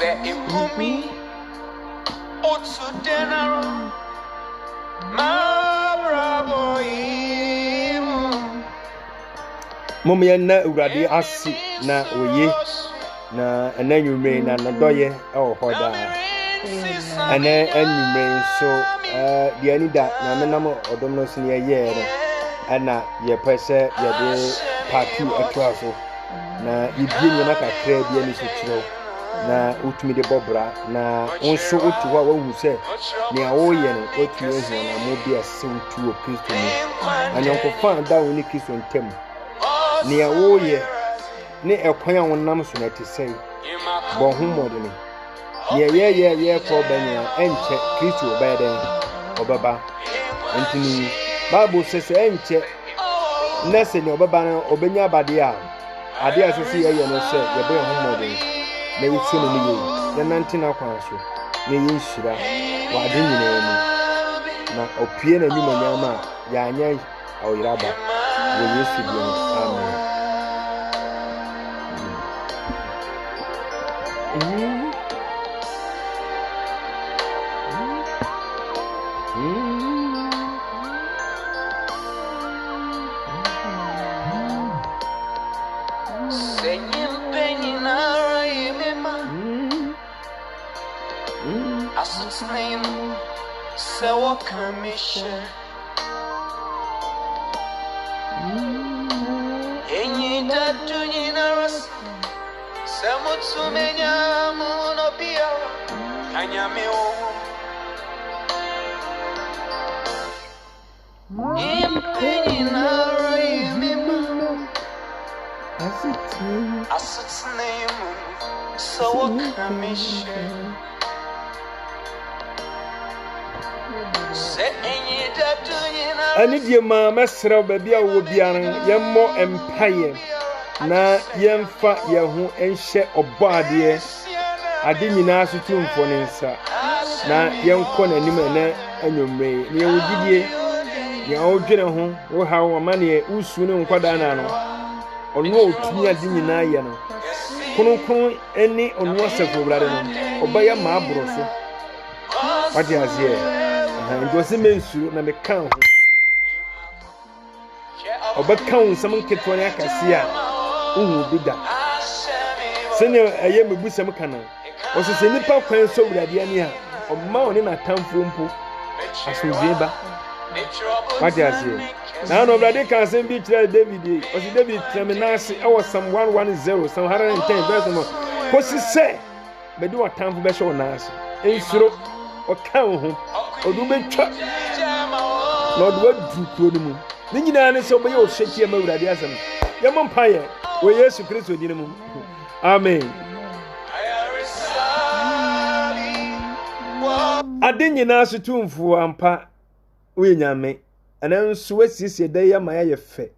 Say impumi otu denaro ma bravo Mommy na urade asi na oye na ananwumre na nodoye hoda ana anwumre so de ani da na menam odom no sene ye no ana ye pese ye de party atwa so na ibie nyama kakra bia ni so kiro na utumi de bobra na onso otu wa hu se ne awoye no otu ehu na mo bia se otu o Kristo ni anyonko fan da woni Kristo ntem ne awoye ne ekwan a wonam so na te sei bo hu modene ye ko banya enche Kristo obeden obaba entini Bible says enche nese ne obaba na obenya abade a ade asese ye no se ye be hu modene na yitu no ye ye nante na kwan so ne ye nhira wa ade nyina mu na opie na nyuma nyama ya anya awiraba wo Yesu bi amen. So commission Enyi dadu nyinaras Samutsu menyamu no pia Kanyame owo Impenyi nara imima Asutsunemu So commission ani die ma mesrew baabi a wo biaran yemmo empaye na yemfa yeho enhye obade ade nyina so tumfo ne nsa na yenko nanim na anwumre ne yewugidie ye odwene ho wo hawo amane usu ne nkwada na no ono otumi ade nyina ye no konkon eni ono asefo brade no obaya ma aboro so wadi azie ndosi mensuru na meka ho obeka ho nsam nketwa ne akase a uhu bida sene aye mebusam kana osese nipa kwan so wurade ani a omma oni na tamfo mpo asodie ba wadi azie na no wurade kan sem bi kire David osi David tremenase e was some 110 some 110 verse no kosi se bedi wa tamfo be show na ase ensuro okan ho odubetwa na odwa dukuro ni mu ni nyina ne so be yo hweki ma wurade asem yemo mpaye wo Yesu Kristo din mu amen ade nyina so tumfu ampa wo nyame ananso wasiesie da ya ma ya fe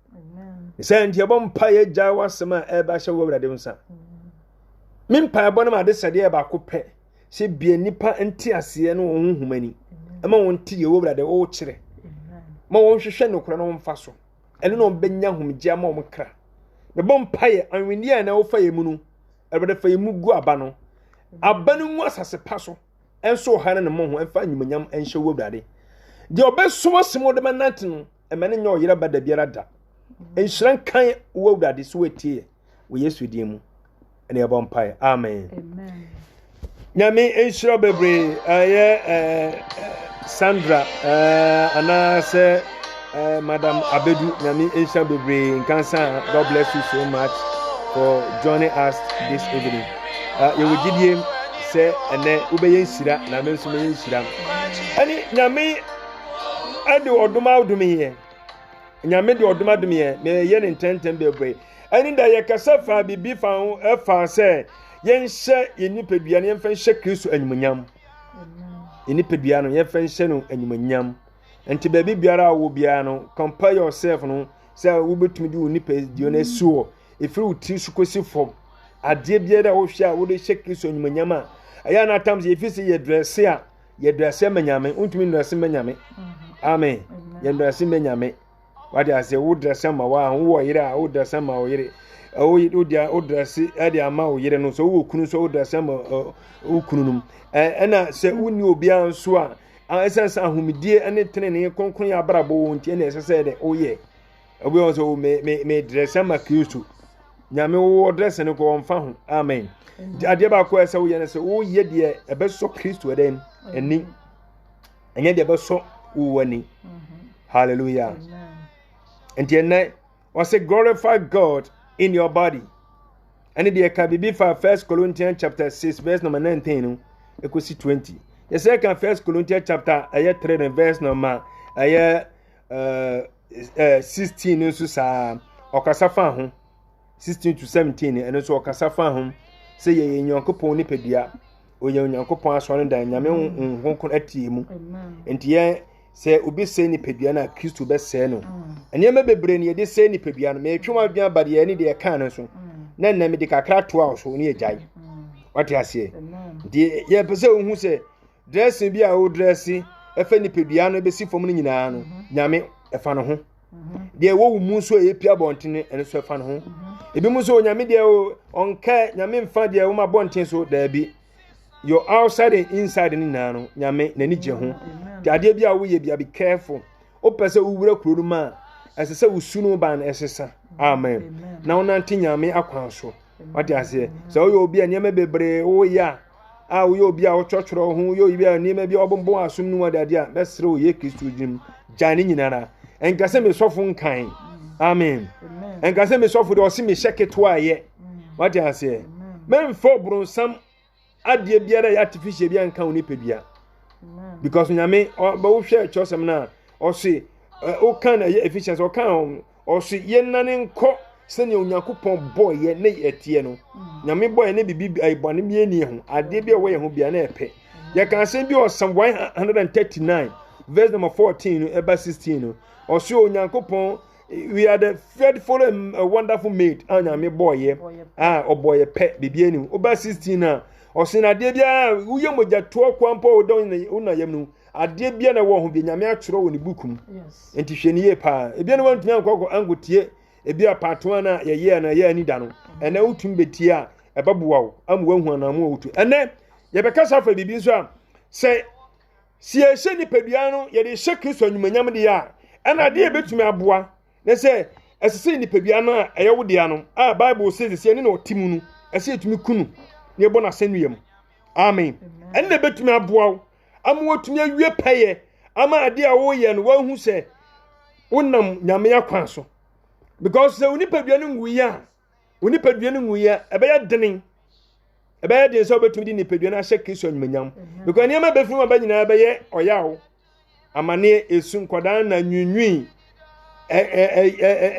amen nti yebo mpaye gya wasem a eba hye wo wurade nsa mmpaye bo na ma de sede e ba ko pe se bia nipa enti ase no honhumani ama wonti ye wo wurade wo kire ma won hwehwe no kora no mfa so ene no benya humgye ama wo kra me bom paye anweni a na wo fa yemu no ebede fa yemu gu aba no mu asase pa so enso hane ne mo ho enfa nyumanyam enhye wo wurade de obeso asemo de manante no emene nya oyira bada biara da enhyiran kan wo wurade so wetie wo Yesu din mu ene ye bom paye amen nyame enhyira bebre aye Sandra anase Madam Abedu nyame enhyira bebre nkansa. God bless you so much for joining us this evening. You will give him say ene ubeye nsira na menso me nsira ani nyame ade odoma odumi ye nyame de odoma odumi ye me ye ne ntenten bebre ani da ye kasa fa bibi fa ho efa se yenhye yenipadua ne yemfa nhye Kristo anyumunyam yenipadua no yemfa nhye no anyumunyam enti ba bibiara wo bia no compare yourself no say wo betumi di onipadua na suo efiri uti sukosi fom ade biara wo hwe a wo de hye Kristo anyumunyam a aya na times ye fisi ye dress manyame untumi dress manyame amen ye dress manyame wadi ase wo dress ma wa wo yire a wo dress ma wo yire o dia o dress e de ama o yere no so wo kunu so o dress ama o kunu num na se woni obi anso a essence ahumidie ene tenene konkon ya brabo wonti ene essence de o ye obi on so me dress ama Kristo nyame wo dress ne ko onfa ho amen ade ba ko ese wo ye ne se wo ye de ebeso Kristo den eni enye de ebeso wo wani hallelujah and then was say glorify God in your body. And the Kabibi for 1 Corinthians chapter 6 verse number 19 equals 20. The second 1 Corinthians chapter 3 verse number 16 so sa okasafa ho 16 to 17 and so okasafa ho say ye nyankopon ni pedua o ye nyankopon aso no dan nyame honkon atiemu enti ye se obi se ni pedua na Kristo be se no ene me bebre ne ye de se ni pedua no me twom adua bade ye ni de ka no so na na me de kakra to a so ne ejai wati ase de ye pese ohu se dressing bi a o dressi efa ni pedua no be si fom no nyina no nyame efa no ho de wo mu so e pia bontene ene so efa no ho ebi mu so nyame de onka nyame mfa de wo ma bonten so da bi your outside and inside ni na no nyame nani je ho de ade bi a wo ye bia be careful o pese wo wura kuro ma esese wo sunu ban esesa amen na wona nti nyame akwan so wati ase so wo obi a nyame bebre wo ya a wo obi a wo chochoro ho yo obi a nyame bi obombo asum nu wade ade a besre wo ye Kristo jim jani nyinara enkase me sofo nkan amen enkase me sofo de o si me sheketo aye wati ase men fo bronsam adie biara ya artificial bia nkan oni pedua because nyame ba wo hwe chosem na o si o kan efficiency o kan o si ye nane nko se ne onyankopon boy ye ne etie no nyame boy ne bibi aibone bi eni ho ade bia wo ye ho bia na epe ye kan se bi o Psalm 139 verse number 14 eba 16 no o si onyankopon we are the faithful and wonderful made nyame boy ye o boy pe bibi eni oba 16 na o si na ade bia uye moja to kwampo odon na yam no ade bia na wo ho bi nyame atworo wo ne bukum enti hwani ye pa ebia na wantumi ankoko angotie ebia pato na ye na ye ani da no ene utum betie a ebaboa wo am wahu anamu otu ene ye bekasa fa bibi nso a se si ehye ni pedua no ye de hye Kristo anyumanyam de ya ena ade e betumi aboa ne se esese ni pedua no a eye wo de ano a Bible says se ni na otimu no ese etumi kunu ne bo na senuyam amen ene betumi aboa wo am wotumi awie peye ama ade a wo ye no wahu se wonam nyame akwan so because se uni pedua no nguya ebe ya denin ebe ya de so betumi di ni pedua na hye Kristo anyumanyam because niam be funu ba nyina be ye oyawo amane esu nkoda na nwunwi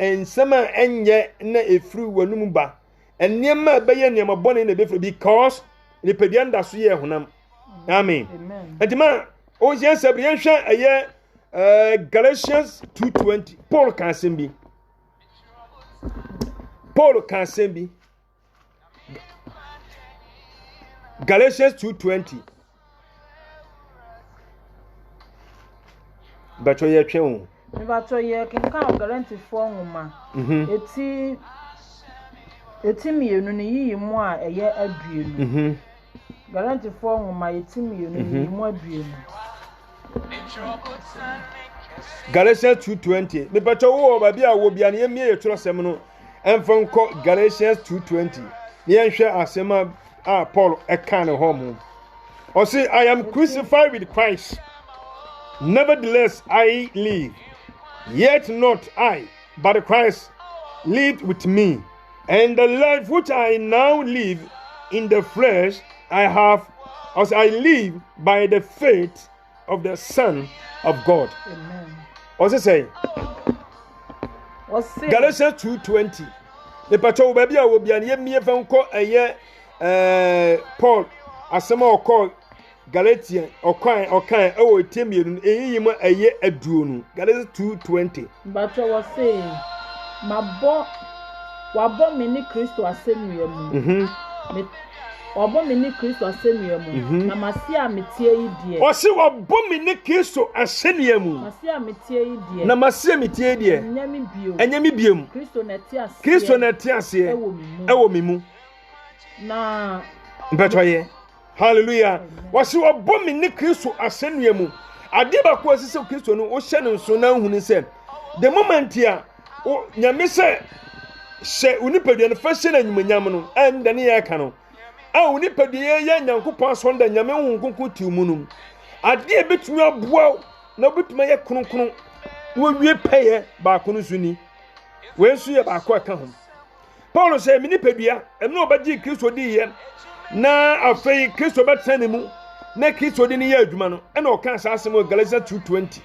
ensema enye na efru wanum ba niam be ye niam bone na be fru because ni pedua nda so ye honam amen etima o je sabrian hwa aye Galatians 2:20 Paul kan sembi Galatians 2:20 Bacho ye twen o bacho ye kinkan Galatians 4 nwoma eti mienu ni yi mu a eye aduenu Galatians 4 nwoma eti mienu ni yi mu aduenu Galatians 2:20 me bacho wo ba bia wo bia na ye mie yetro sem no enfonko Galatians 2:20 ne yenhwe asema a Paul ekan home o say I am crucified with Christ, nevertheless I live, yet not I but Christ lived with me, and the life which I now live in the flesh I live by the faith of the Son of God. Amen. What's it say? Galatians 2:20. The patrol baby will be an yemi fanko aye Paul asema okọ Galatian okan e temienu eyim aye aduonu Galatians 2:20. But was saying wabo me ni Kristo asemu yamu Obo me ni Kristo asɛnnua mu na mase a metie yi die o se obo me ni Kristo asɛnnua mu mase a metie yi die na mase a metie die enyame biem Kristo na te ase ewo me mu na mpetoye hallelujah o se obo me ni Kristo asɛnnua mu ade ba ko asise Kristo no o hye ne nso na hunu se the moment ya o nyame se unipadua no fa hye na nyumanyam no anda ne ya ka no unipadua ya nyankopɔn asonda nyame hunkunku tiumunum ade betumi aboa na betumi ye kronkron wo wie peye ba ko no suni we nsu ye ba ko aka ho Paul say me nipadua emno obagi Kristo di ye na afei Kristo betane mu na Kristo di ne ye adwuma no na o kan asase mo Galatians 2:20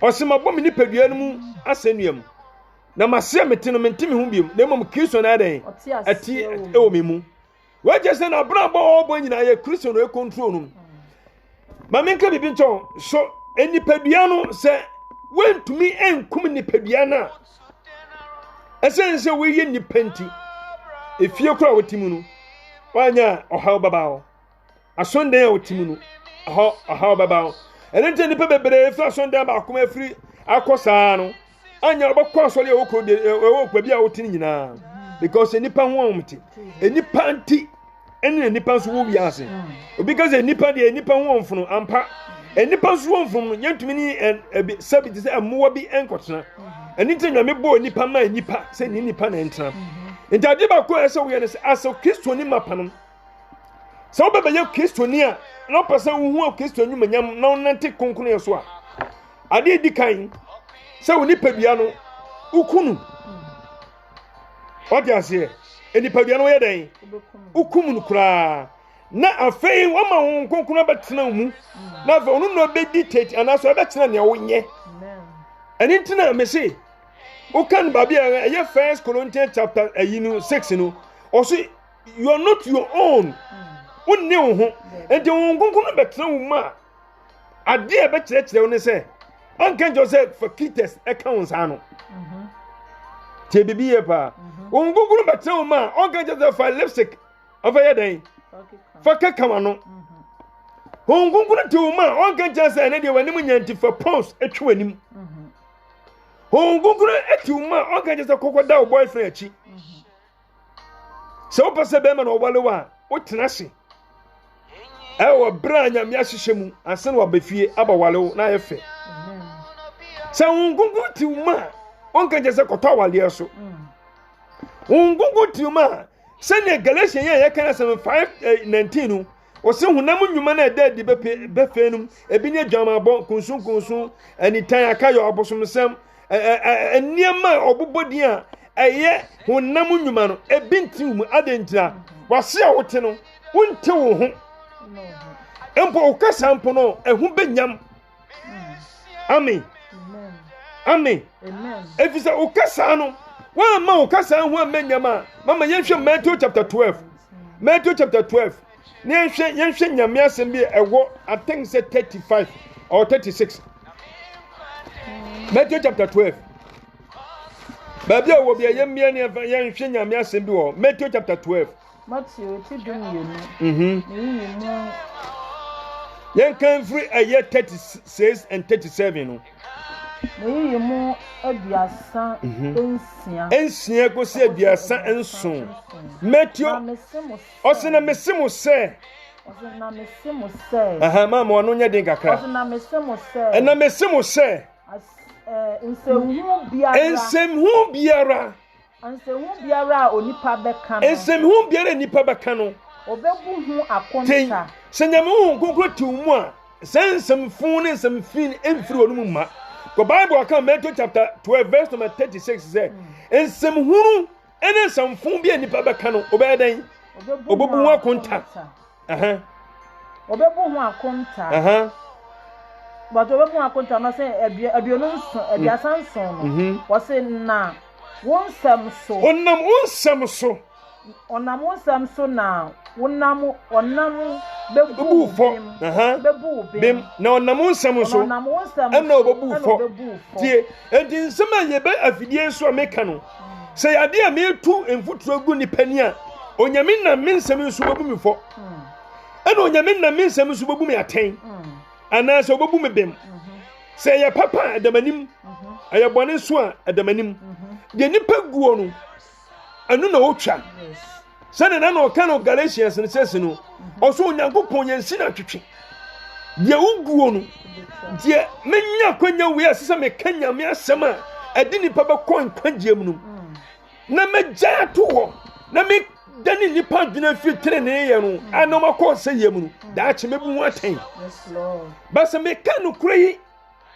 osema bɔ me nipadua no mu asɛnnua mu na mase mete no mentimi ho biem na mmom Kristo na adan ati ewo me mu waje se na bra bɔ ɔbɔ nyina ye Kristo no e control no ma menka bibi nto so enipadua no se wentumi enkum nipadua na esense we ye nipanti efie kura wotimu no wanya ɔhaw babao asondan a wotimu no ɔhaw babao enente nipa bebre fra asondan ba akoma afiri akosaa no anya obakɔ asɔre a wokɔ de wokɔ bia wotini nyina because nipa ho omti enipa anti ene nipa so wo wiase because enipa de enipa ho omfono ampa enipa so wo omfono yentumi ni sabiti se amowa bi enkotena enite nyame bo nipa ma nipa se ni nipa na entena ntade ba ko ese wo ye ne se aso Kristo ni mapanom se wo beba ye Kristo ni a na pasa wo hu Kristo nyumanyam na wonante konkon ye so a ade di kan se wo nipadua no ukunu what you say enipadua no ye den ukumu no kura na afei wo ma wo konkon betena mu na fa onu no be dictate anaso betena ne wo nye eni ntina me say o kan ba bia ye 1 Corinthians chapter 6 no o say you are not your own wonni wo ho enti wo konkon betena wo ma ade e be kyerɛkyerɛ wo ne say ankan Joseph for Kites accounts ano te bibiye pa wo konkon betena wo ma ankan Joseph for lipstick over den faka kamano hongunkuna te wo ma ankan Joseph na de wani mu nyanti for pounds etwe anim hongunkuna eti wo ma ankan Joseph kokoda wo boyfriend achi se wo pese be ma no walewa wo tenase ewo bra nyame ahyehye mu anse no abafie aba walewo na yefe se hongunkuna te wo ma ankan Joseph koto wale so hongunkuna te wo ma sene Galatians ye kana 5:19 no o se hunam nnwuma na da di be fenum ebi ne dwamabɔ kunsun anitan akayo obosomsem eniema obobodi a eye hunam nnwuma no ebi ntim mu adentia wase a wote no wonte wo ho empo okasa mpo no ehu benyam amen amen efisa okasa no wa ma okasa hu amenyama mama yenhwe Matthew chapter 12 ne yenhwe nyame asem bi ewo I think say 35 or 36 Matthew chapter 12 babia wo bia yemmia ne yenhwe nyame asem bi wo Matthew chapter 12 Matthew ti dumienu yen kan free aye 36 and 37 no Meyi mu aduasa ensia ko se aduasa enson Matthew osena mesimo se aha mama ono nya den kakra osena mesimo se na mesimo se nsɛmhu biara onipa bɛka no nsɛmhu biara nipa bɛka no obebu hu akonta senyame hu kokro tiwmu a sensɛmfu ne nsɛmfin emfiri onum ma the Bible account Matthew chapter 12 verse number 36 says nsɛmhunu ene nsɛmfu bi nipa bɛka no obɛdan obebu hu akonta obebu hu akonta but obebu hu akonta no say aduonu nso aduasa nso no wo say na wonsɛm so onam so na onam bebu bem na onam nsɛm so na obebu fo tie enti nsɛm a yebe afidie so a meka no sɛ yade a metu mfuturo gu nipani a onyame na me nsɛm nso bɛbu me fɔ ɛna onyame na me nsɛm nso bɛbu me atɛn anaasɛ ɔbɛbu me bɛm sɛ ɛyɛ papa a ɛdamanim ɛyɛ bɔne nso a ɛdamanim deɛ nipa guo no ɛno na wotwa sɛne na ɔka no Galatians no sɛsi no ɔso onyankopɔn yɛnsi na twetwe deɛ woguo no deɛ menya kwanya wei a sɛ meka nyame asɛm a ɛde nipa bɛkɔ nkwagyeɛ mu no na mɛgya ato hɔ na dani nipa dwena fitire ne yɛ no ana makɔ sɛ yɛ mu no daakye mɛbu ho atɛn basa meka no kora yi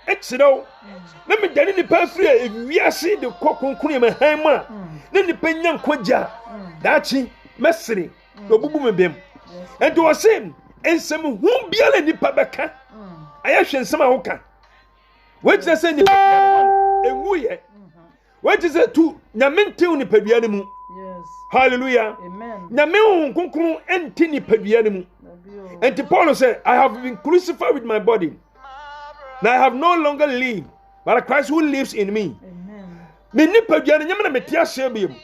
ɛkyerɛw na medane nipa firi a ewiase de kɔ kronkron yɛ mahan mu a na nipa nya nkwagya daakye mɛsere na ɔbubu me bɛm ɛnti wɔ se nsɛm ho biara nipa bɛka ayɛ hwɛ nsɛm a woka wɔkyerɛ sɛ nipa ɛnwu yɛ wɔkyerɛ sɛ tu nyame ntew nipadua no mu hallelujah nyame ho kronkron ɛnte nipadua no mu ɛnti Paul sɛ I have been crucified with my body now I have no longer live but Christ who lives in me me nipadua no nyame na mete ahyɛ biam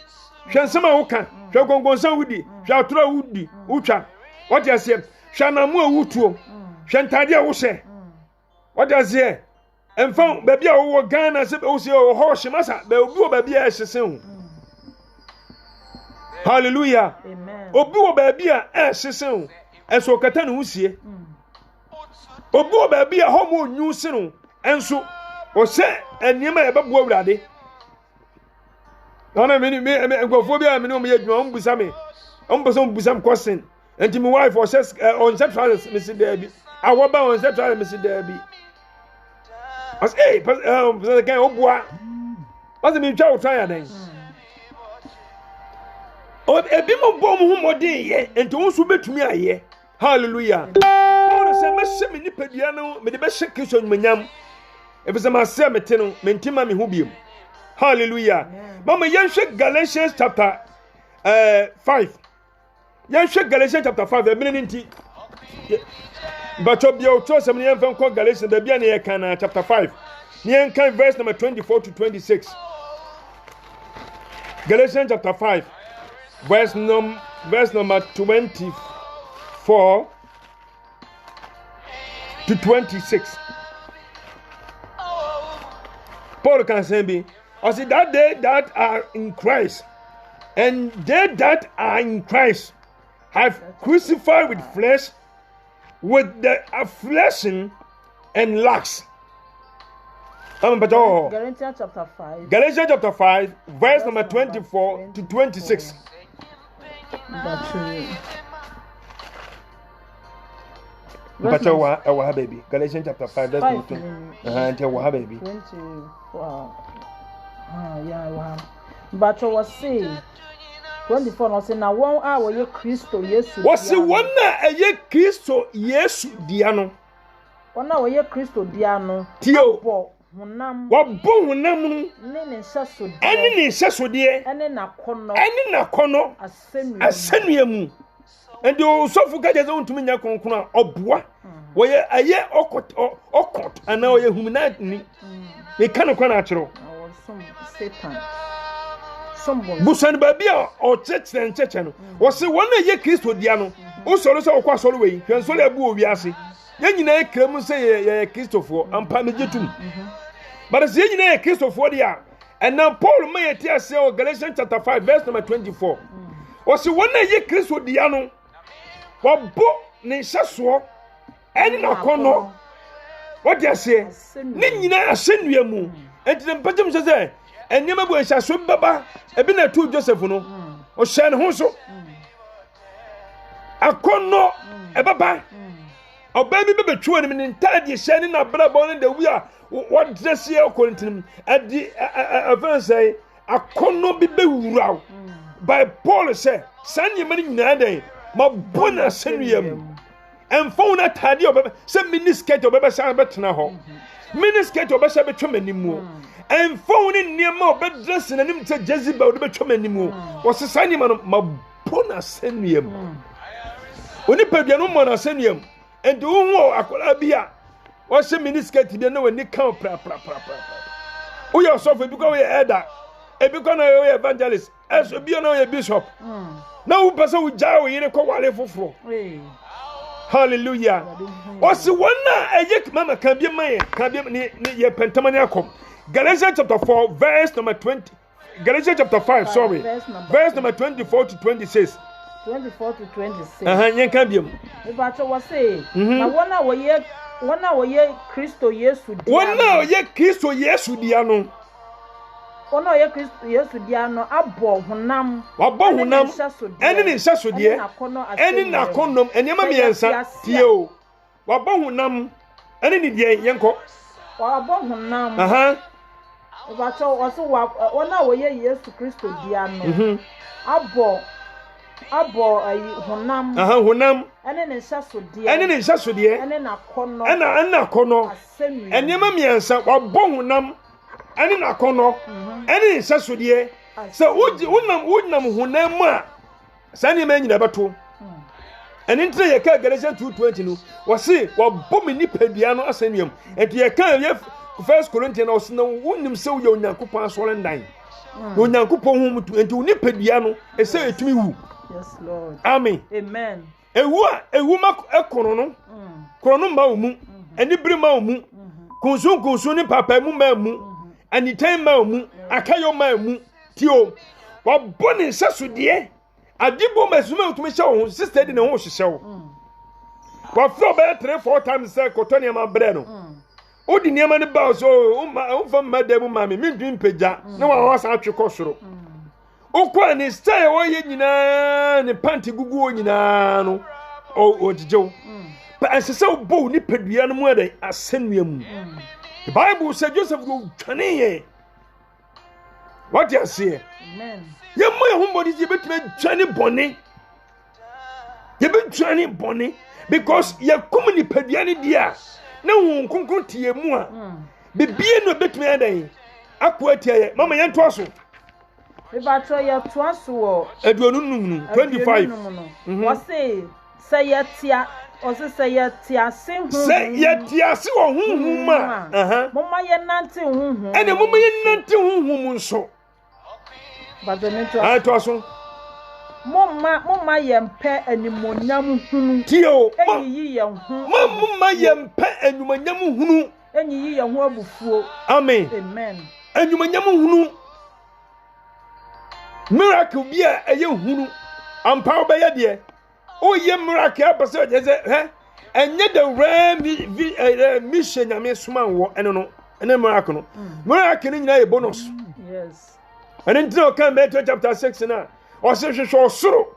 hwɛ nsɛm a woka hwɛ gongonsan wudi hwɛ atoro wudi wotwa wɔte aseɛ hwɛ anamu a wutuo hwɛ ntade a wohyɛ wɔte aseɛ ɛmfa baabi a wowɔ Ghana sɛ wosie wɔ hɔ hyemasa baabi wɔ baabi a ɛhyese ho hallelujah obi wɔ baabi a ɛhyese ho ɛso kata ne wusie obi wɔ baabi a hɔ mo nyu se no ɛnso ɔhyɛ nneɛma a yɛbɛboa Awurade na me nkɔfoɔ bi a me ne ɔmo yɛ adwuma ɔmo busa me question nti me wife ɔhyɛ trousers me si daabi awɔba ɔhyɛ trousers me si daabi ɔsɛ pastor kan ɔboa ɔsɛ me ntwa wotwa ya den ebi mo bɔ mo ho mɔden yɛ nti wo nso betumi ayɛ hallelujah ɔno sɛ mɛhyɛ me nipadua no me de bɛhyɛ Kristo nyunyam efisɛ masɛ mete no mentima me ho biem hallelujah mama yɛnhwɛ Galatians chapter 5 yɛnhwɛ Galatians chapter 5 ɛbene ne nti Bacho bia otro sem ne yɛmfa nkɔ Galatians da bia ne yɛka na chapter 5 ne yɛnka verse number 24 to 26 Galatians chapter 5 verse number 24 to 26 Paul can say be or see that they that are in Christ and they that are in Christ have crucified with flesh with the affliction and lust. Galatians chapter 5 verse number 24 to 26 baby. Galatians chapter 5 verse 24 baby. 24 but was say 24 no say na one a wo ye Kristo Yesu was say one na ye Kristo Yesu dia no one na wo ye Kristo dia no tio honam wo bo honam no ne nhyɛso de ene ne nhyɛso de ene na kono asenua mu ende o sofu ka je untumi nya kronkron a oboa wo ye aye okot ana wo ye humina ni me kan kwa na akyero Satan busan baby a ɔkyekye nkyekye no wo se wɔn na ye Kristo dia no wo sɔre sɛ ɔkɔ sɔre wei hwɛ nsɔre abu owi ase ye nyina ye kram sɛ ye Kristofo ampa me gyetum but se ye nyina ye Kristofo dia and now Paul may yet say Galatians chapter 5 verse number 24 wo se wɔn na ye Kristo dia no wo bo ne hyeso ɛne na kɔnɔ what they say ne nyina asenua mu enti mpatem sɛ enema bu ehyaso baba ebi na tu Joseph no o hye ne ho so akono ebaba oba bi bebetwu anim ne ntade hye ne na brabo ne da wi a what dress ye okorintim adi say akono bi bewura by Paul say sanye mani nyina den ma bona senuam emfo na tade obeba say miniskirt obeba san betena ho miniskirt obeba betwa manimu and phone in near more bed dressing and him to Jezebel the Betromanimo was a signing man of Mabona Senium. When you pay the no senium and do more Akolabia was a miniskirt to know when they come. We are suffering because we had that. A because I evangelist as be a bishop. Now, Pastor Jao in a Kowale for. Hallelujah. What's the one a yak mama can be my can be near Pentamaniacom. Galatians chapter 4, verse number 20. Galatians chapter 5, sorry. Verse number 24 to 26. 24 to 26. You can be. If I was saying, I one hour ye Christo Yesu. 1 hour ye Christo Yesu Diano. 1 hour Christo Yesu Diano, Abo Hunam, any Sasso dear, any Nakonum, and Yamamiansa, Tio. Wabo Hunam, any day, Yanko. Abo Hunam, if I was 1 hour ye Yesu Christo Diano. Abo Hunam, Hunam, and then Sasso dear, and then Sasso dear, and then a corner, and a corner, and Yamamiansa, Wabo Hunam. Any na kono any saso de so wonam hunam sani ma nyina beto eni ntre ye ka Galatians 2:20 no wo se wo bom ni padua no asaniam enti ye ka ye 1 Corinthians no so no wonim se wo Onyankopon asore ndan Onyankopon hu mutu enti wo ni padua no ese etumi wu. Yes Lord. Amen. Amen. Ewu ma ekono no krono ma omu eni biri ma omu kunsun ni papa mu ma mu anytime ma mu akayo ma mu tio wa boni saso de adibo masuma utumi hye wo sister de ne ho hye wo wa fro be 3-4 times say kotoni ma bre no odi niam ne ba so o fa madam ma me ndwin pagya na wa ho sa atwe kosoro okwa ni stay wo ye nyina ne panty gugu o nyina no o jijew pa asese bo ni padua no mu ade asenua mu. The Bible said Joseph go twane. What you say? Amen. Ye mo humble dis ye betime twane bone. Ye be twane bone because ye kum ni padua ni dia. Na hu nkonkon tie mu a. Bibie no betime adan. Akwa tie mama ye nto aso. We ba tro ye to aso wo. Aduonunum 25. What say ye tia Ose say ye tiase hu. Say ye tiase wo hunhum ma. Mama ye nante hunhum. Ene mama ye nante hunhum nso. But the nature. Ah to aso. Mama ye mpe animonyam hunu. Tio. Enyi ye hu. Mama ye mpe animonyam hunu. Enyi ye hu abufuo. Amen. Amen. Animonyam hunu. Miracle bia eye hunu. Ampa obeye de. Oh, ye miracle, but so there's and yet the mission Yami Suman war and no, and a miracle. Miracle in a bonus. Yes. And until come back to chapter 6 now, or such a so.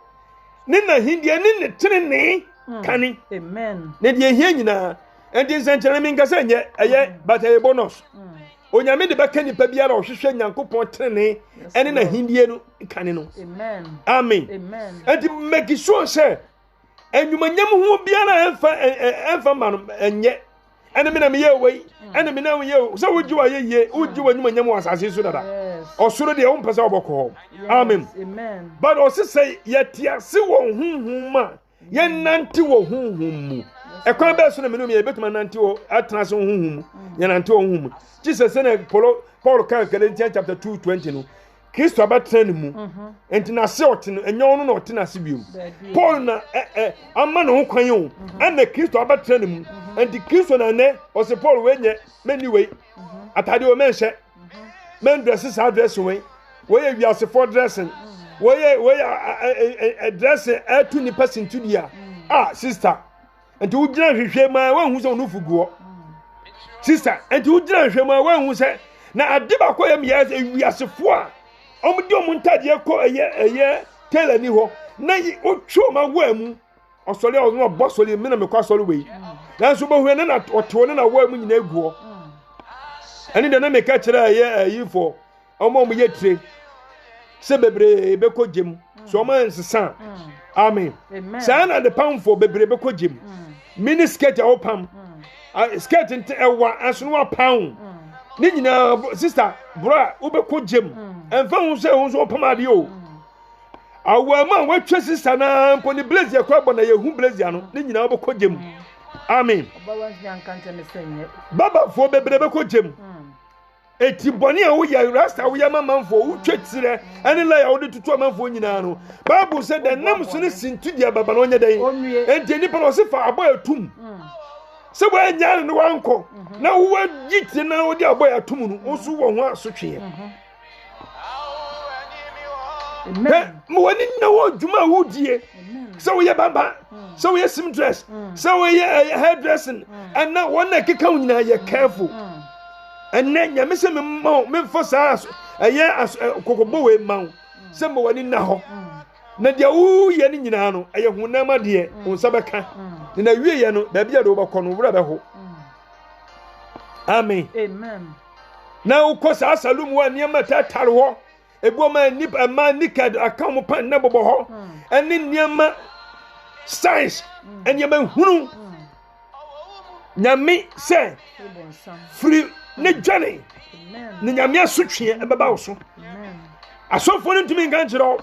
Nina Hindia, Nina Trini, Canny. Amen. Nedia Hina, and this gentleman Gassania, a yet, but a bonus. When you made the back any Pabia or Shishan Yanko Trini, and in a Hindian canino. Amen. Amen. Amen. And to make it sure, sir. And you may never be an man, and yet, and I mean, I'm your way, and I mean, you. So would you a year, would you when you was as you should have? Or should the own person of Amen. Amen. But also say, yet, yes, whom, yen nanti wo hum. A crab person, a minute, a bit man until at Nason whom, yan until whom. Jesus said, Paul Galatians chapter 2:20. Christo about training mu enti na sortin enyo no otina sibium Paul na amma no kwan and na Christo about training mu enti Christo na ne o se Paul we nye many way atade o menhye men dresses address we wiase for dressing we dressing to ni person to dia sister enti wo gina hwehwe ma wa hu se onu fuguo sister enti wo gina hwehwe ma wa hu se na ade ba ko yam wiase fo a omudi omuntade ko eye tell ni ho na otwo ma wa mu osole o no bosole me na me kwa sole we na so bo hu na oto ne na wa mu nyina eguo ani de na me ka kire eye fo omo mu ye tire se bebre be ko gem so o man sesa amen sa na de pam fo bebre be ko gem mini skirt a opam skirt nte ewa aso no pam ni nyina sister bra wo be ko gem enfa hu se hu so pamade o awa ma wa twa sister na poni blaze yakwa bo na ye hu blaze ano ni nyina wo be ko gem amen baba nyan kante ne senye baba fo bebre be ko gem eti bɔne a woyɛ rasta woyɛ mamanfo wotwa tire ane la ya wode tutu amanfo nyinaa no Bible said that nam so ne sintu dia baba no nya dan enti nipa no se fa aboy atum se bo anya no wanko na wo yiti na wo di aboy atum no wo so wo ho asotwe amen mo wani na wo dwuma wo die se wo ye baba se wo ye seamstress se wo ye hairdressing and na won na keka wo nyinaa ye careful and then ya me se me fo sa kokobo we ma se mo wani na ho na dia wo ye ni nyina no aye hunam ade unsa beka na wie ye no da bia de wo bako no wura be ho amen na uko sa salum wa niam tatare ho ebu ma nip ma nikad akam pan na bobo ho eni niam science eni ma hunu nyame se free ne dwane ne nyame asotwe ebeba wo so asofo no ntumi nkan kire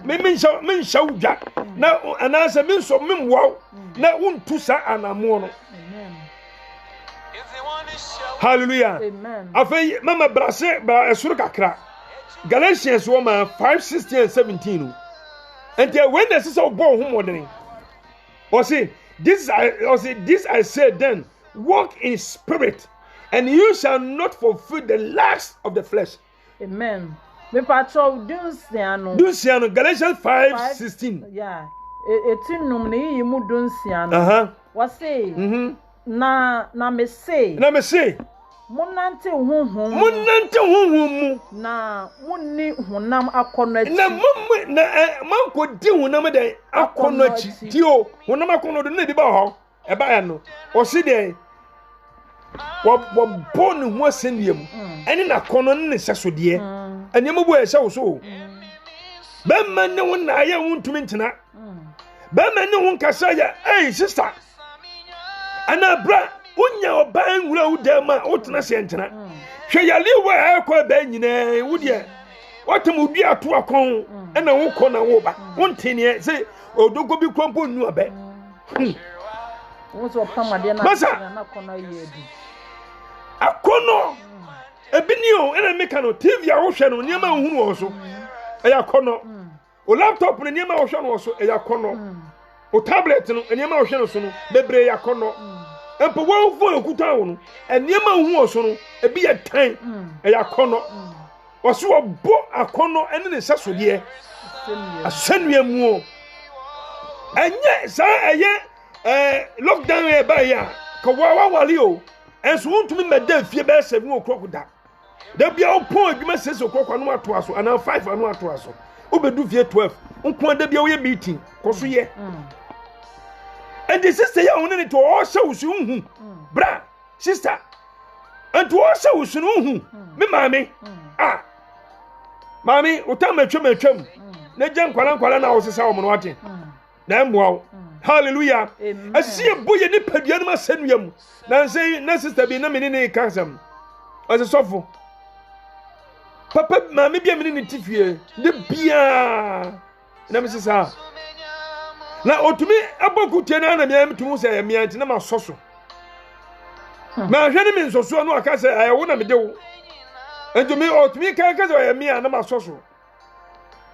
men shaw dwa na anase men so memwo na untu sa anamo no hallelujah afei mama brase bra esuru kakra Galatians 5:16 and 17 and when the sister of born home modern or say this I said then walk in spirit and you shall not fulfill the lust of the flesh. Amen. Me patro dunsiano Galatians 5:16. Yeah. Etinum ne yimu dunsiano. What say? Na me say. Munante honhom mu na munni honam akono achi. Na manko di honam de akono achi. Tio honam akono do na bi ba ho. E ba ya no. O si de wo bon hu aseniam ene na kono ne sesode ene mo bo e hye wo so ba man ne won na aye wuntumi ntena ba man ne won kasa ya sister ana bra unya oban wura udama utena se ntena hwe yale wa akwa ba nyina wudie watem odi ato akon ena wo kɔ na wo ba wontene se odogo bi kwampo nu abe What's pamade na kono yedu akono ebinio ena meka no TV a wo hwe no niam ahunu wo so eya kono o laptop no niam a wo hwe no so eya kono o tablet no niam a wo hwe no so no bebre ya kono empo wo fo okuta wo no niam a hu wo so no ebi ya tan eya kono wo so obo akono ene ne sasode asanua mu o enye sa eye lockdown e ba ya ka wa wali o enso wontumi meda fie be 7 o'clock da bia opon adwuma 6 o'clock anu ato aso ana 5 anu ato aso obedu fie 12 nkon da bia wo ye meeting koso ye and the sister ya woni to o hye wusu hu bra sister and to o hye wusu hu me mami mami utamatwam na gyan kwala na wo sesa wo mo wate na mboa hallelujah asiye boye ni padua no masanuam na sei na sister bi na menene kansam asesofo papa mami bia menene tifie de bia na mesesa na otumi aboku tena na mia mtumu se ya mia ntina masoso ma hwene mi nsoso no aka se ayewo na mede wo entumi otumi kan ka se ya mia na masoso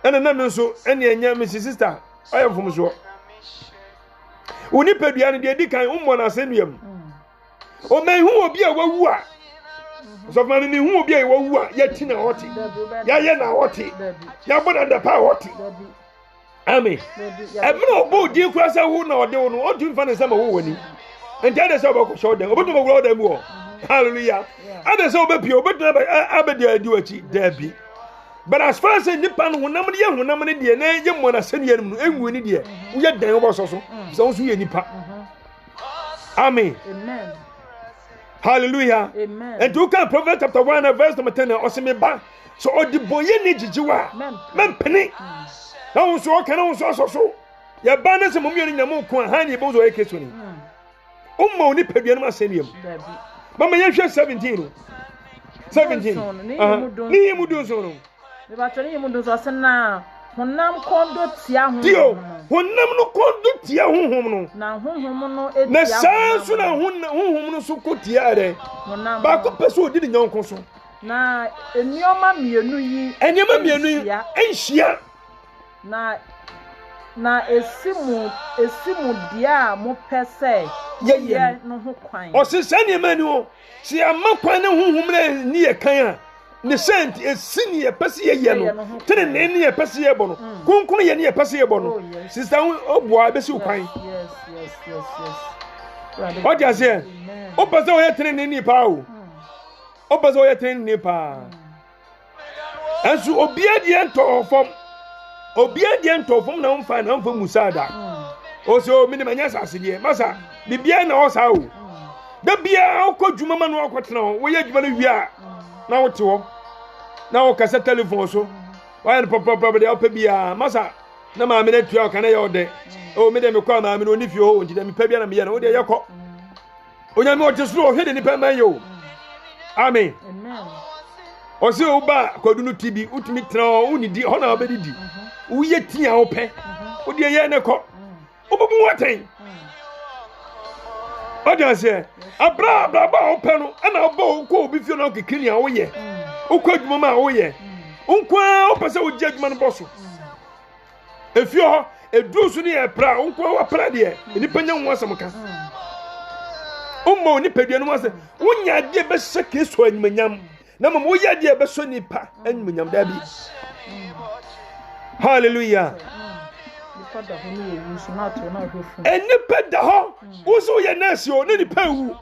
ena na menso ene anya mi sister ayefum so Uni peduane de dikan ummo na senuam. O me hu obi a wawu a. So fa me hu obi a wawu a ya ti na hoti. Ya ye na hoti. Ya boda da pa hoti. Amen. E me no bo di kura sa hu na ode wo no o tun fa na sama wo wani. Enti ade so ba ko show dem. Obodo mo dem wo. Hallelujah. Ade so ba pie obodo abedi adi wachi dabi. But as far as nipa no honam ne ye honam ne de na ye mo na senia no enwu ni de wo ye dan wo so so so so ye nipa amen hallelujah amen and you can Proverbs chapter 1 verse number 10 o se me ba so odiboye ne jijiwa mempene na wo so kana wo so ye ba na se mo mienu nyam ko ha ne bo so ye keso ni umma oni paduan ma seniam mama ye hwe 17 ni mu do so no Me ba toni yimu do so na honam kondo tia ho. Dio, honam no kondo tia honhom no. Na honhom no etia. Na sansu na honhom no so ko tia re. Honam. Ba ko peso odi ni nyonko so. na enioma mienu yi enhia na esimu dia mo pese ye no ho kwan o se sane mani o se amakwan ne honhom na ni ye kan a ne sent esini ye pese ye no tene ne ni ye pese ye bo no konkon ye ni ye pese ye bo no sister oboa be si kwan yes o dia se o pese o ye tene ne ni pa o pese o ye tene ni pa ansu obia die ntofom na umfa na umfa musada o se o minima nya sase die masa bibia na o sa o da bia akodwuma ma no akotena ho wo ye dwuma no wi a na wo te ho na wo kasa telephone so wa ya papa de opa bia masa na ma me na tua ka na ye ode o me de me kwa ma me no ni fie ho njide me pa bia na me ye na wo de ye kɔ onya me o te suro o hwede ni pa man yo amen o se o ba kwadu no tibi utimi tena o ni di ho na obedidi uye tia ope odi ye ne ko obubu waten odiase abra ba ope no na obo ko obi fio na okekini a wo ye okwadwuma ma wo ye unkwa opese wo jadwuma no boso efio ho edusu ni e pra unkwa wa pra de ni panya ho asem ka ummo ni pedua no ase wonya de be seke so anyimanyam na mo wo ye de be so nipa anyimanyam da bi hallelujah eni peda ho uso ye nurse o ni pa wu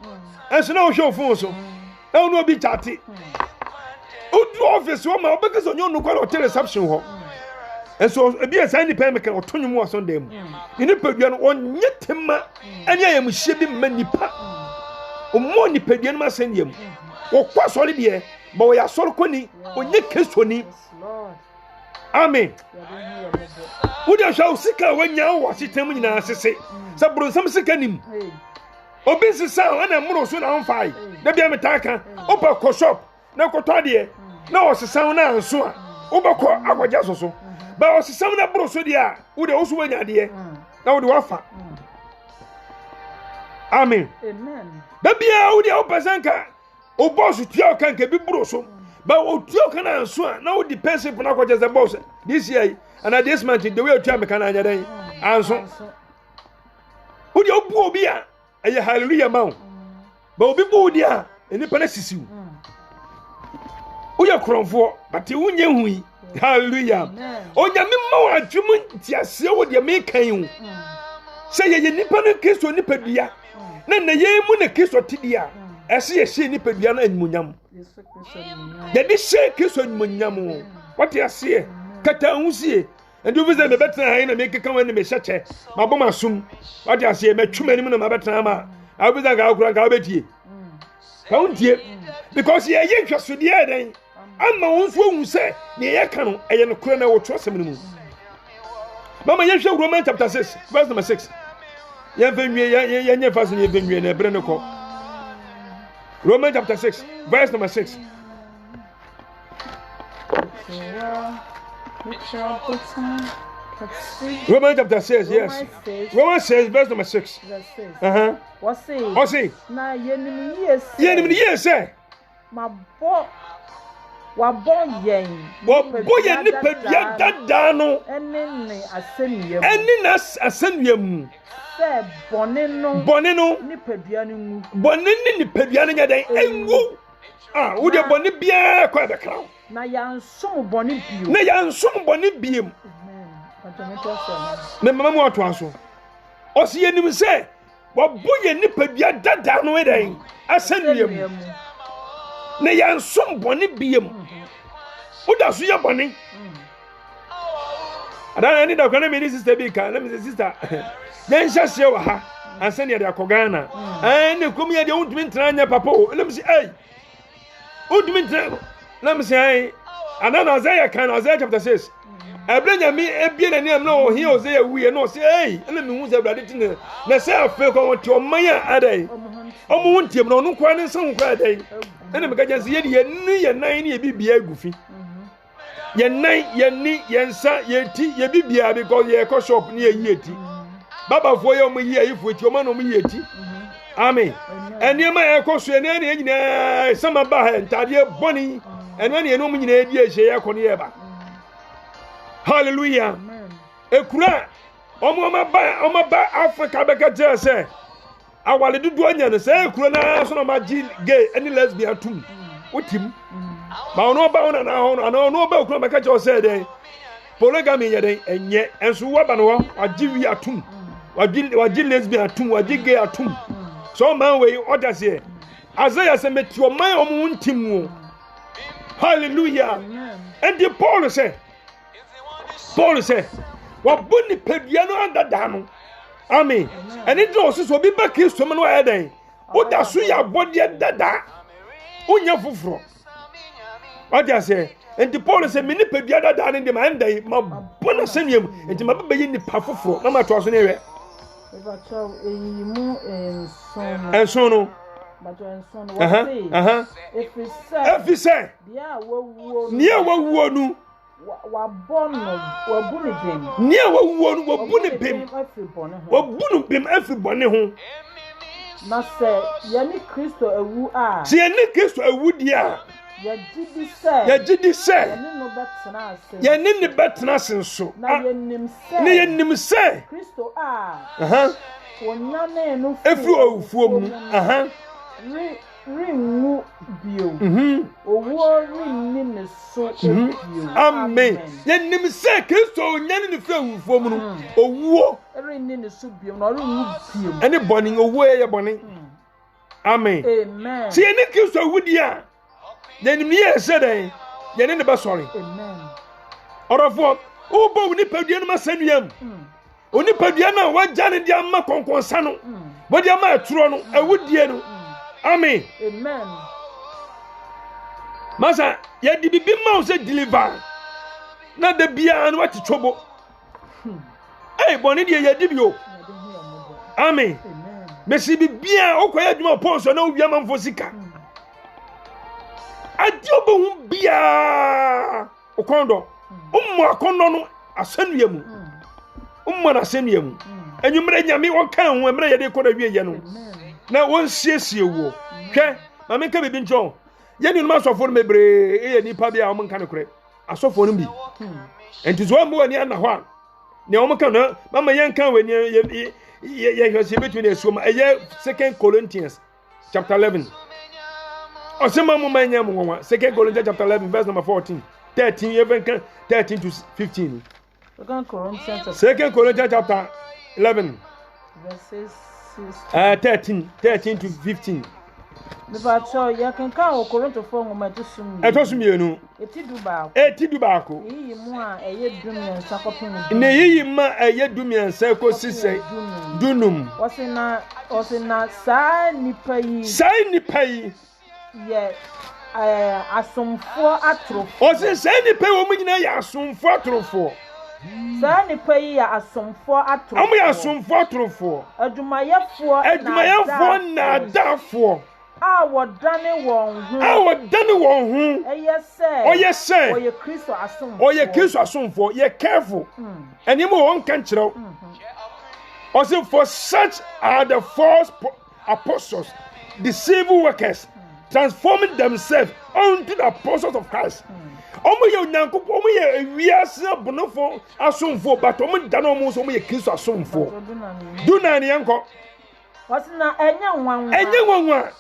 enso na wo hwe ofun so na wo no bi chate odu office wo ma obekese onyo no kwara hotel reception ho enso ebi esa ni pa meka otonwum wo Sunday mu ni pedua no onye tema anya yam hye bi ma nipa ommo ni pedua no ma sen yam wo kwa sori de ba wo ya sori koni onye kesoni amen wuda shaw sika wanya wo sitem nyina sese saburo sam sika nim obi sisa ana muro so na onfai da bia metaka opa ko shop na ko tode na wo sisa na anso a obako agwaja soso ba wo sisa na buro so de a wuda wo so wanya de na wo de wafa amen da bia wuda opasanka o boss tuo kanka bi buro so ba o tuo kana anso a na wo depends for na ko jeza boss this year and at this month the way to me kana nyaden anso odi obu obi a eye hallelujah ma ba obi bu odi a eni pa na sisiu uya kronfo but unye hui hallelujah onya me ma wa adwum ntiase wo de me kan hu se ye nipa no Kristo nipa dua na ye mu na Kristo tidia ese ye she nipa dua na anymunyam ye de she Kristo anymunyam what you see kata husie and you visit me better hain na me keka wan me hyeche mabom asum what you see me twuma nim na mabetena ma I be that ga okura ga obetie ka untie because ye hwesode e den ama wonso hu se ne ye ka no eye no kura na wo twosem no mu mama ye hwe Romans chapter 6 verse number 6 ye venwie ye nye fase ye venwie na ebre ne ko Romans chapter 6 verse number 6 Romans chapter 6, yes. Romans 6, verse number 6. What's it? Na yenim yes. Mabo yen ni pedua dada no. Eni asennua. Eni na asennua mu. Se bone no ni pedua ni mu. Bone ni pedua ni nyaden engu. Ah, wo de bone bia kwa be kraw. Na yansom bone bio. Amen. Me mama mo ato aso. O se yenim se wo boye nipadua dada no edan asanuam. Na yansom bone biem. Wo da so ye bone. Ada ni da kwana me sister bi ka, let me say sister. Yan hyase wa ha. Ansa ne de akogana. Ne kom ye de wutumi ntra nya papa o. Let me say hey. Wutumi ntra. Let me say Anana Isaiah kan Isaiah chapter 6. Ebrenya mi ebie na niam na o hia Isaiah wuye no say hey, na me hu se brade tin na say afa ko won ti o man ya adai. Omo hu ntiem no no kwa ne nsan kwa adai. Na me ka janse ye ni ye nan ni ye bibia agufi. Ye nan ye ni ye nsa ye ti ye bibia because ye ko shop ni ye yi eti. Baba fo ye o mo yi ayifu eti o ma no mo yi eti. Amen. Eniema e ko so ene ne nyina sama ba ha ntade boni eno ne eno mu nyina edi ehye ya kɔ ne yɛ ba hallelujah ekura ɔmo ba Africa bɛka kyerɛ sɛ awale dodo anya no sɛ ekura na so na ma gi gay any lesbian tum wotim ba ɔno ba ɔna na ɔno ba ekura bɛka kyerɛ sɛ dɛ polygamy yɛ dɛ enye enso wo ba no wɔ agi wi atum wagi lesbian atum wagi gay atum so man we order say Isaiah say meti o man ɔmo ntim wo hallelujah and the Paul say wabu nipadua no adada no amen ene de oso so bi ba Kristo no ayɛ den woda so ya bɔde dada wonya foforo ɔde ase enti Paul say me nipadua dada ne de ma ndai ma bona sɛnuam enti ma bɛyi nipa foforo na ma to so ne hwɛ enso no efise nia wawuo nu wabunu bim afri bɔne ho na sɛ yɛne Kristo awu a sɛ yɛne Kristo awu di a yɛgye di sɛ yɛne ne bɛtena ase nso na yɛnim sɛ Kristo a wɔnyane no efiri owufuo mu ringu bio owo rinni ne so bio amen yenim se Kristo onyane ne fira owufuo mu no owuo rinni ne so bio na ringu bio ene bɔne owuo yɛ bɔne amen se yene Kristo awudi a yenim ne yɛ sɛ dɛn yene ne bɛsɔre amen ɔrɔfo wo bɔ wo nipadua no masanuam onipadua no wagya ne de ama kɔnkɔnsa no wɔde ama aturo no awudie no amen masa ya di bibi ma o se deliver na de bia no wati chobo boni de ya di bio amen mesi bibia okoya adwuma ponso na owia manfo sika adiobo hu bia okondo ummo akondo no asanuamu ummo na asanuamu enwumre nyame wonkan hu emre ye de koda wie ye no na won siesie wo hwɛ ma menka bibi nkyɔn yɛne no asɔfo no mebree ɛyɛ nipa bi a wɔn nka no korɛ asɔfo no bi enti so wɔn ani ana hɔ a ne wɔn ka no mama yɛnka wɔ ni yɛ hwɛ se betumi na esuo ma ɛyɛ 2 Corinthians chapter 11 ɔsɛma mo man nya mo nwa 2 Corinthians chapter 11 verse number 14 13 even 13 to 15 2 Corinthians chapter 11 verses 13 to 15 Bibacho ya kenka o Korinto fo ngoma tusum etosumienu etidu baako yi mu a eye dumiensa kopin ne yi ma eye dumiensa ko sise dunum osina saa nipa yi ye asomfo atrofo osin saa nipa wo mu nyina ya asomfo atrofo saa nipa yi ya asomfo atrofo amu ya asomfo atrofo adumayefo na dafo awodane won hu oyɛ sɛ oyɛ Kristo asomfo ye careful ɛni mo won kan kyerɛw also for such are the false apostles deceiving workers transforming themselves unto the apostles of Christ omo ye onyankopɔ omo ye wiase abonofo asomfo but omo dane omo so omo ye Kristo asomfo dunani yanko wasina enye nwanwa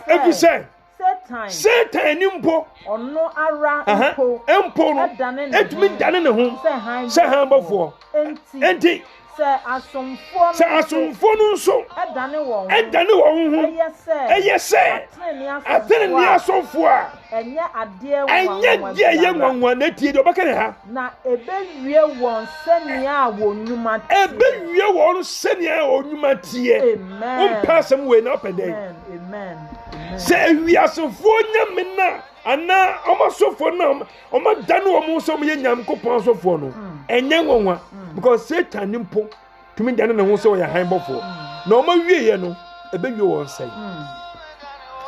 efise Satan ni mpo ono ara mpo no etumi dane ne ho se hanbofo enti se asomfo no nso edane wo ho eye se atene ni asomfo a enye ade nwanwa na tie de obakane ha na ebewie won senia wonwuma tie umpasem we na opede amen se wiasefo nyamena ana omasofo na omadane wo so mo yenyam kopon sofo no enye nwanwa because Satan nimpo tumi dane ne ho so ya hanbofo na omawie ye no ebewie won sai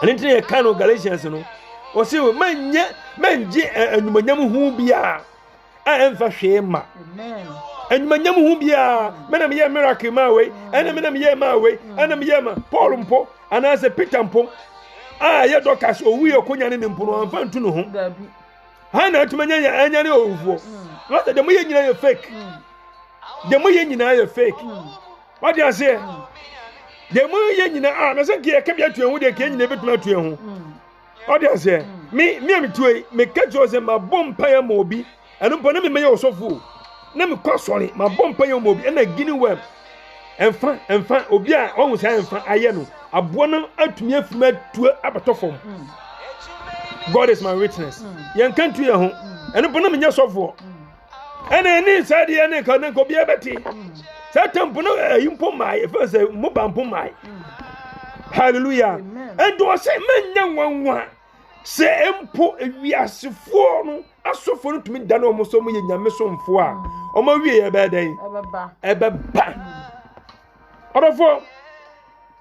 anite ye kan Galatians no o se manje anumanyam hu bia a emfa hwe ma anumanyam hu bia menam ye miracle ma we ena menam ye ma we ena me ye ma Paul mpo ana se Peter mpo ye dokas owi okonya ne mpono amfa ntu no ho Dabi. ha na atuma anya ne owufo no say dem ye nyina ye fake dem ye nyina ye fake what do you say dem ye nyina na say ke bia tuan de ke nyina betuma tuan ho what do you say me tuai me ka jo say ma bompa ya ma obi eno mpo na me ye osofo na me kwasori ma bompa ya ma obi na gini wem emfa obi a ohun say emfa aye no abo no atumi afuma tu abatofom God is my witness yen kan tu ye ho eno mpo na me nya sofo ene ni sade ye ne kan ko bia beti sa tempo no yimpo mai fa say mo ba mpo mai hallelujah and do say menya nwanwa se empo ewiasefo no asofo no tumi da no mo so mo ye nyame so mfo a o ma wie ye be den ebeba odofo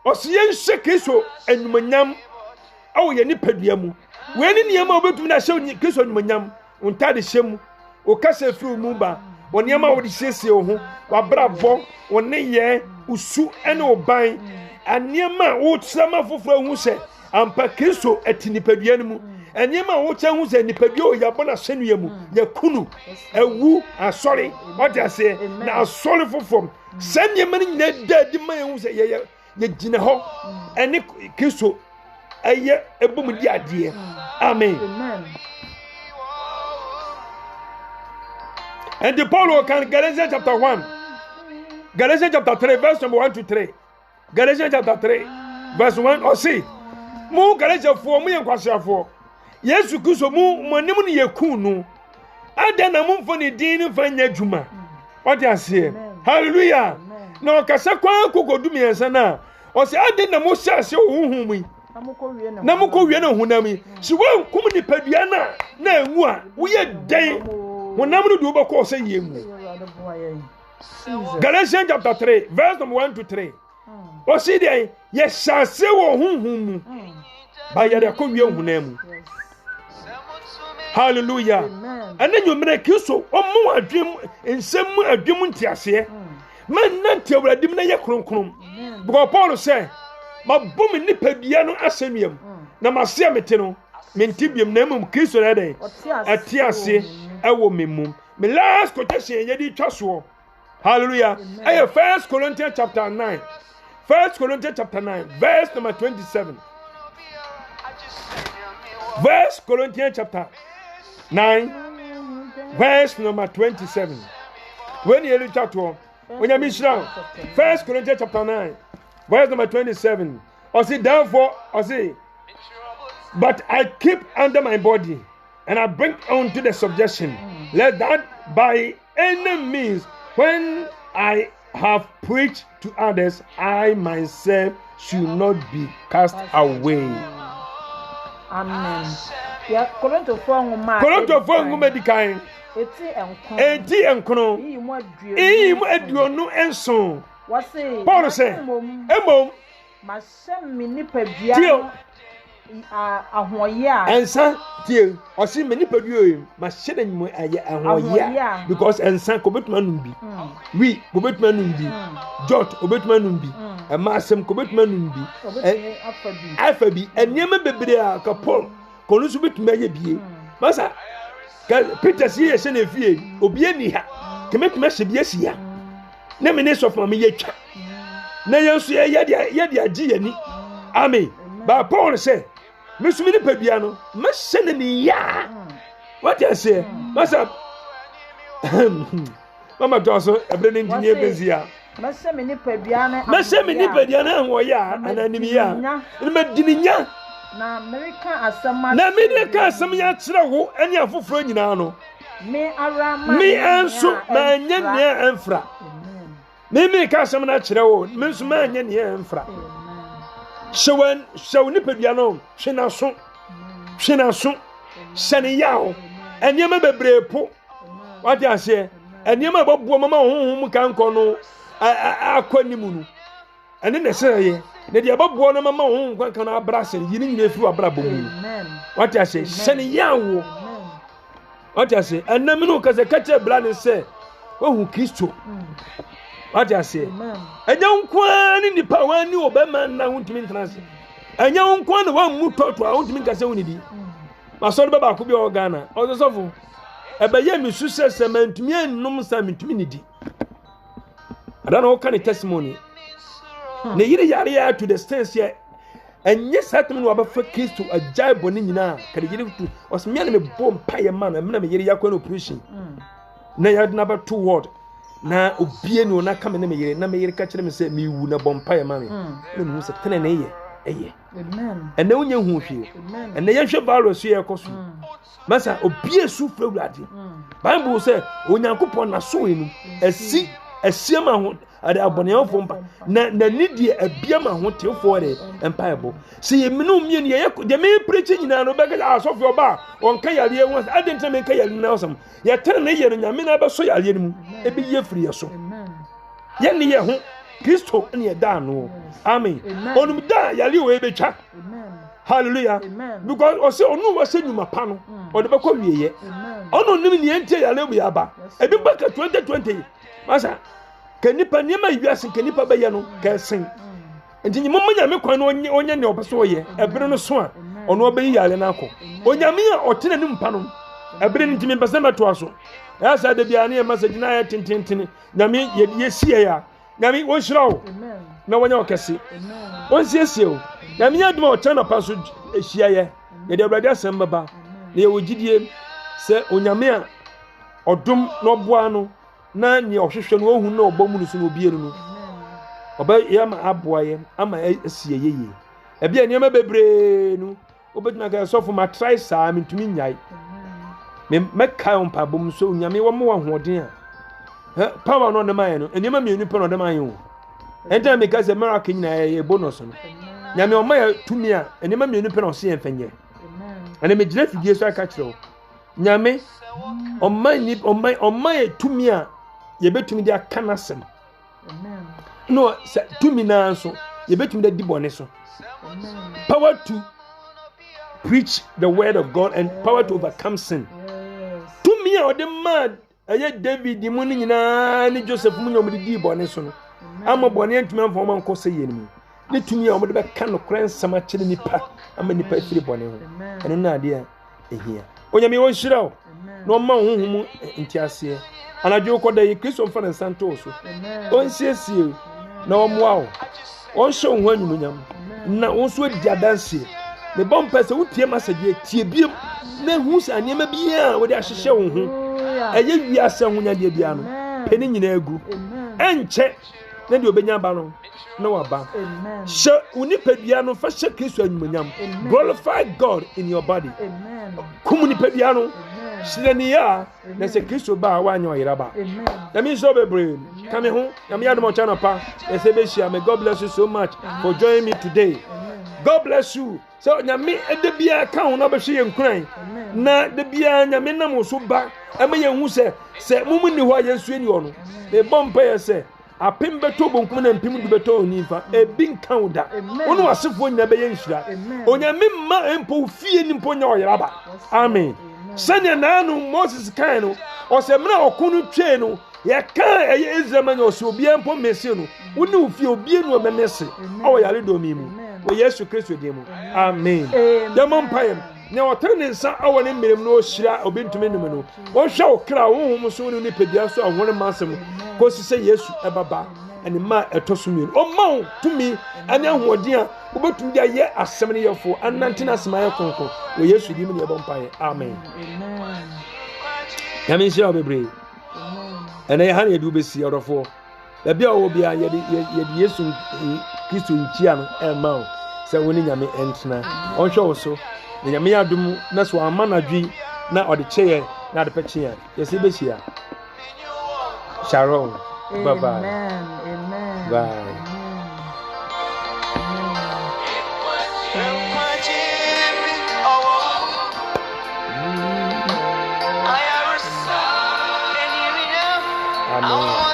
osiye nsekeso enumanyam awo ye nipadua mu we ni niam obetumi na hye keso enumanyam untade hyem o kasa fi mu ba woniam a wo de hyesie wo ho wabrabo woni ye usu ene oban aniam a wo tsama foforo hu se ampa keso etinipadua mu aniam a wo kya hu se nipadua o yabona hyenua mu yakunu ewu asori what I say na asori fofom sanye mani na dadi ma hu se ye gina ho ene keso eye ebum di ade amen. And the Paul can Galatians chapter 1. Galatians chapter 3 verse number 1 to 3. Galatians chapter 3 verse 1 or see. Mu Galatians 4 mu yankwasha 4. Yesu Kristo mu monim ne yakunu. Ada na mu mfo ne din ne fanya djuma. What you say? Hallelujah. Na okasa kwa kogodumi ensa na. O se ada na mu hyase huhum yi. Na mu ko wie na hunami. Si wan kum ni padua na enwu a wo ye den. Wonam no do ba ko say yemu. Galatians chapter 3 verse number 1 to 3. O see there ye shall say wo hunhum ba ye de ko wie hunam. Hallelujah. And then you make Kristo omo adwem ensem adwem ntiase. Man na tewradim na ye kronkron. Because Paul say ma bom nipadua no asenuam na ma se amete no mentibiem na mum Kristo na den atiase ewo memum. Me last quotation ye di twaso. Hallelujah. Aye 1 Corinthians chapter 9. 1 Corinthians chapter 9 verse number 27. 1 Corinthians chapter 9 verse number 27. When you read chapter when you miss down 1 Corinthians chapter 9 verse number 27. I say therefore I say but I keep under my body and I bring unto the subjection. Let that by any means when I have preached to others, I myself should not be cast away. Amen. Yeah, Korinto 4 nguma dikan. Eti enkono. Iyi mu aduonu enso. Paul say, emom ma hyem me nipadua ahoye a ensa tie o si me nipadua yi ma hye na nyimu aye ahoye because ensa ko betuma num bi wi ko betuma num bi jot ko betuma num bi e ma asem ko betuma num bi afabi eniema bebre a ka Paul ko no so betuma ye bie masa ka Peter si ye se na fie obi ani ha ke metuma hye bie si ya na me ne sofa me ye twa na yenso ye de agi yani amen ba Paul say mesumi ni padua no mesene ni ya what you say masa mama toso ebre ni ndinye bezia meseme ni padua na ho ya ananimi ya ni madininya na America asam ya kire wo ene afoforo nyina no me ara ma me anso ma nya ne enfra me ka asam na kire wo me nso ma nya ne enfra Shaw ni padua no hwe na so sane yawo eniema bebre po what you say eniema bobo mama honhom kan ko no akwanimu no ene na seye na dia bobo no mama honhom kan no abrase yini nyina fi abra bomu what you say sane yawo what you say enemi no kaze kache bla ne se ohu Kristo what you say enya nkwa ni nipa wani obema na huntimi ntanase anya won kwa na wan mu toto a wontimi nka se wonidi ma so ba ko bi o Ghana o so fo ebe ye mi su se se mantumi enum sa mantumi nidi ada na o kan testimony na yire yare ya to the stance here enye satem no abafa Kristo ajai boni nyina ka de yire tu osme na me bom paye man na me yire yakwa no operation na ya na ba two word na obie ni ona ka me na me yire ka kire me se me wu na bom paye man me mu se tene na ye amen ene unye hu hwie ene ye hwe virus ye ekoso masa obie su frewurade bible say onyankopon na so enu asiema ho ade aboneyafo mpa na nidie abiama ho tefo re empire se ye menu mie ne ye de me preach nyina no be ga asofo oba onka yare ho ade ntra me nka yare na osam ye tere na ye no nyame na be so yare mu e be ye firi ye so ye ne ye ho Kristo ne ye da no amen onum da yare o e be twa hallelujah because o se onu wa se nyuma pa no o de be ko wieye onu nim ne entie yare bu ya ba e bi baka 2020 masa kanipa niema yiase kanipa be ye no ka sen enti nyimo nyame kwan no onye ne obeso ye ebere no so a ono obeyi yare na akọ onyame a otene ne mpa no ebere ntimi mpese meto aso ya sa de bia ne message na ya tintintini nyame ye sie ya nyame won shirawo na wonya okese won siesie o nyame ya duma o chana paso ehia ye ye de obrade asem baba na ye wogidie se onyame a odum no boa no na ni ohwehwe no ohun na obomu no so no bie no oba ya ma aboaye ama asie yeye ebia niam bebre no obetuna ga sofo ma try sa mentumi nyai me kai on pa bom so nyame wo mo ahoden a power no na maye no niam mienu pe no de maye o enta me ka se miracle nyina ye bonus no nyame o maye tumi a niam mienu pe no se enfenye ana me gire fidie so aka kire o nyame o maye tumi a ye betumi de aka nasem no tumi na so ye betumi de dibone so power to preach the word of God and power to overcome sin tumi a ode mad aye David mu ni nyina ni Joseph mu nyom de dibone so no ama bone ntumi amfa ma nko se ye ni ne tumi a o de be ka no kran sama kire nipa ama nipa firi bone ho eno na ade a ehia onyame won shirawo no ma honhum ntiase anajo ko da yi Kristo mfa na santo so on siesie na o moa o on hye ho anyumunyam na on so di adanse me bom pese wotie message tie biem na hu sa niam bia wo de ahyehye wo ho eye wiase ho nya de bia no peni nyina agu enche na de obenya ba no na waba she unipadua no fa hye Kristo anyumunyam glorify God in your body komunipadua no Shirania, na se Kristo ba wa anya oyiraba. Na me so bebre. Come ho, na me adom channel pa. Esebeshia, may God bless you so much for joining me today. God bless you. So na me de bia ka ho na be hwe nkran. Na de bia nya me nam so ba. E me ye hu se mumu ni ho ayensu eni ono. Me bompa ye se apem beto bonkum na mpim du beto onifa e bin kan da ono asefo nya be ye nhira onyame ma empo fie ni mpo nya oyiraba amen sanya nanu Moses kan no o se mra okunu twe no ye kan eye Israel o se obi empo mesi no woni ofie obi enu o memese o yare do mi mu o Yesu Kristo de mu amen de mo mpayem ne otere nsa awo ne mmerem no ohira obi ntumi num no o hwe okra wo hom so ne pedia so ahore masem ko si se Yesu ebaba ene ma etosumu o ma tumi ane ahoden a obetum dia ye asem ne yefo anantina asemaye konko o Yesu di mu ne ebo mpaye amen yamin shira obebre ene han ye du besi odofo da bia wo bia ye Yesu Kristo nchia no ema o se woni nyame entna on hwe wo so nyame adum na so amanadwi na ode cheye na de peche yesi besia Sharon bye bye amen bye amen